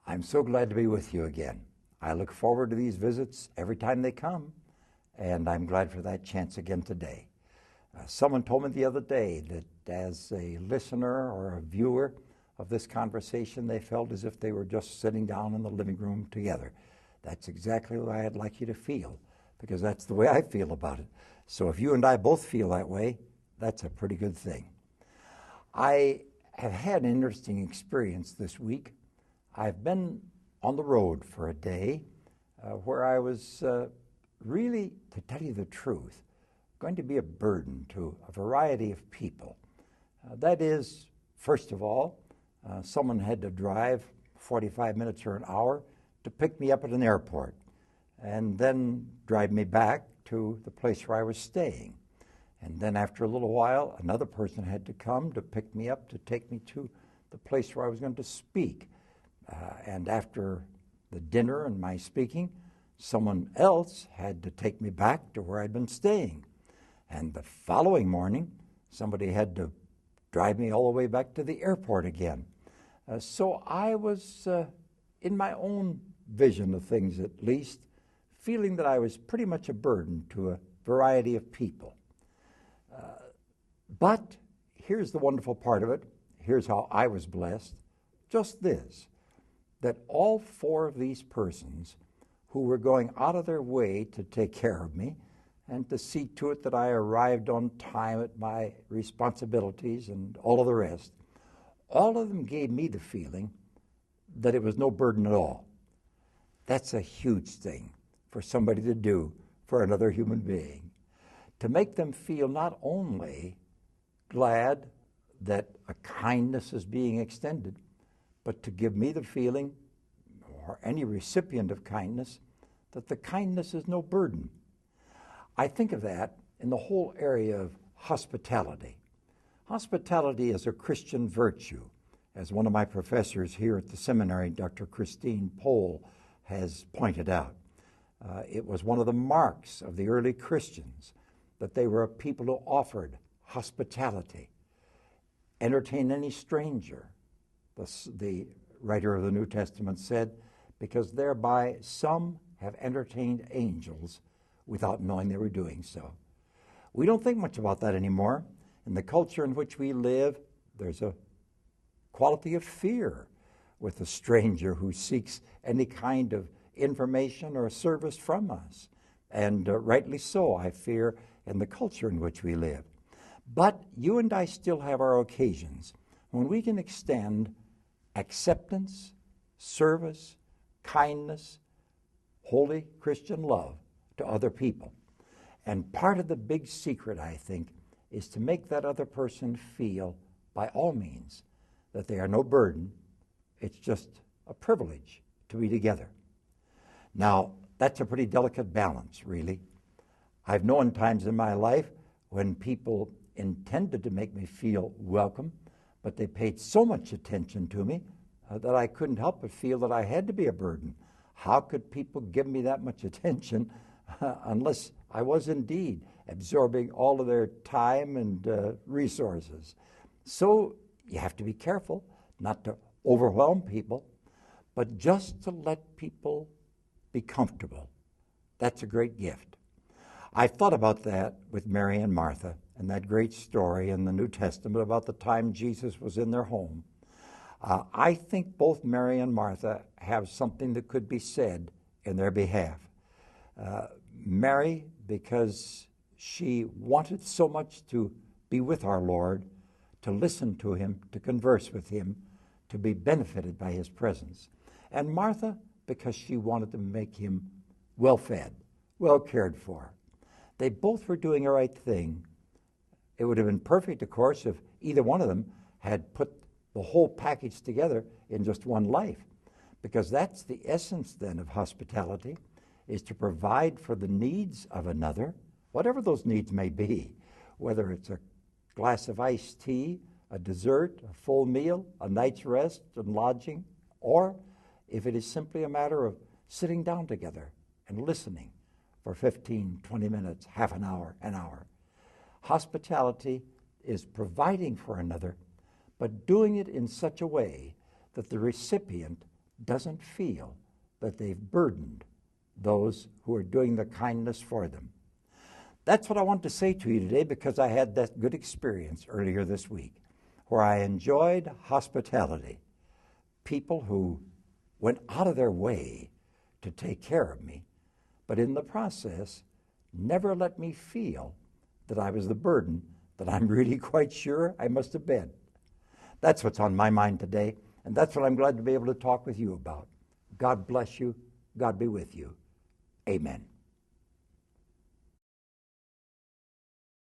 I'm so glad to be with you again. I look forward to these visits every time they come, and I'm glad for that chance again today. Someone told me the other day that as a listener or a viewer of this conversation, they felt as if they were just sitting down in the living room together. That's exactly the way I'd like you to feel, because that's the way I feel about it. So if you and I both feel that way, that's a pretty good thing. I have had an interesting experience this week. I've been on the road for a day where I was really, to tell you the truth, going to be a burden to a variety of people. That is, first of all, someone had to drive 45 minutes or an hour to pick me up at an airport and then drive me back to the place where I was staying. And then after a little while, another person had to come to pick me up to take me to the place where I was going to speak. And after the dinner and my speaking, someone else had to take me back to where I'd been staying. And the following morning, somebody had to drive me all the way back to the airport again. So I was, in my own vision of things at least, feeling that I was pretty much a burden to a variety of people. But here's the wonderful part of it. Here's how I was blessed. Just this, that all four of these persons who were going out of their way to take care of me and to see to it that I arrived on time at my responsibilities and all of the rest, all of them gave me the feeling that it was no burden at all. That's a huge thing for somebody to do for another human being, to make them feel not only glad that a kindness is being extended, but to give me the feeling, or any recipient of kindness, that the kindness is no burden. I think of that in the whole area of hospitality. Hospitality is a Christian virtue, as one of my professors here at the seminary, Dr. Christine Pohl, has pointed out. It was one of the marks of the early Christians that they were a people who offered hospitality. Entertain any stranger, the writer of the New Testament said, because thereby some have entertained angels without knowing they were doing so. We don't think much about that anymore. In the culture in which we live, there's a quality of fear with a stranger who seeks any kind of information or service from us. And rightly so, I fear, in the culture in which we live. But you and I still have our occasions when we can extend acceptance, service, kindness, holy Christian love to other people. And part of the big secret, I think, is to make that other person feel, by all means, that they are no burden. It's just a privilege to be together. Now, that's a pretty delicate balance, really. I've known times in my life when people intended to make me feel welcome, but they paid so much attention to me that I couldn't help but feel that I had to be a burden. How could people give me that much attention unless I was indeed absorbing all of their time and resources? So you have to be careful not to overwhelm people, but just to let people be comfortable. That's a great gift. I thought about that with Mary and Martha and that great story in the New Testament about the time Jesus was in their home. I think both Mary and Martha have something that could be said in their behalf. Mary, because she wanted so much to be with our Lord, to listen to him, to converse with him, to be benefited by his presence. And Martha, because she wanted to make him well-fed, well cared for. They both were doing the right thing. It would have been perfect, of course, if either one of them had put the whole package together in just one life, because that's the essence then of hospitality, is to provide for the needs of another, whatever those needs may be, whether it's a glass of iced tea, a dessert, a full meal, a night's rest and lodging, or if it is simply a matter of sitting down together and listening for 15, 20 minutes, half an hour, an hour. Hospitality is providing for another, but doing it in such a way that the recipient doesn't feel that they've burdened those who are doing the kindness for them. That's what I want to say to you today, because I had that good experience earlier this week where I enjoyed hospitality. People who went out of their way to take care of me, but in the process never let me feel that I was the burden that I'm really quite sure I must have been. That's what's on my mind today, and that's what I'm glad to be able to talk with you about. God bless you. God be with you. Amen.